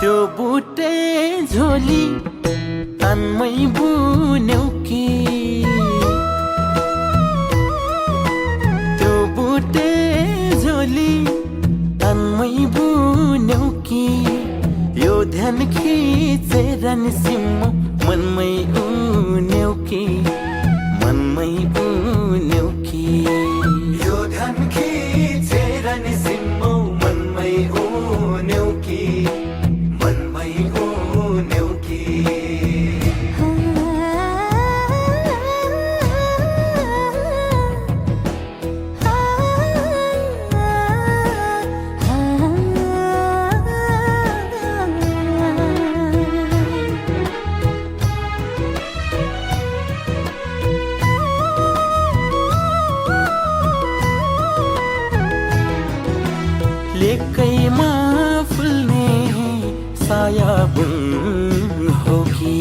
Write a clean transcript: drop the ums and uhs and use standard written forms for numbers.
त्यो बुटे झोली तानमै बुन्यौ कि त्यो बुटे झोली तानमै बुन्यौ कि यो ध्यान खिचेर निसिम्म मनमै उन्यौ कि मनमै उन्यौ कि यो ध्यान खिचेर निसिम्म मनमै उन्यौ कि मनमै उन्यौ कि लेकैमा फुल्ने सायाबुन हो कि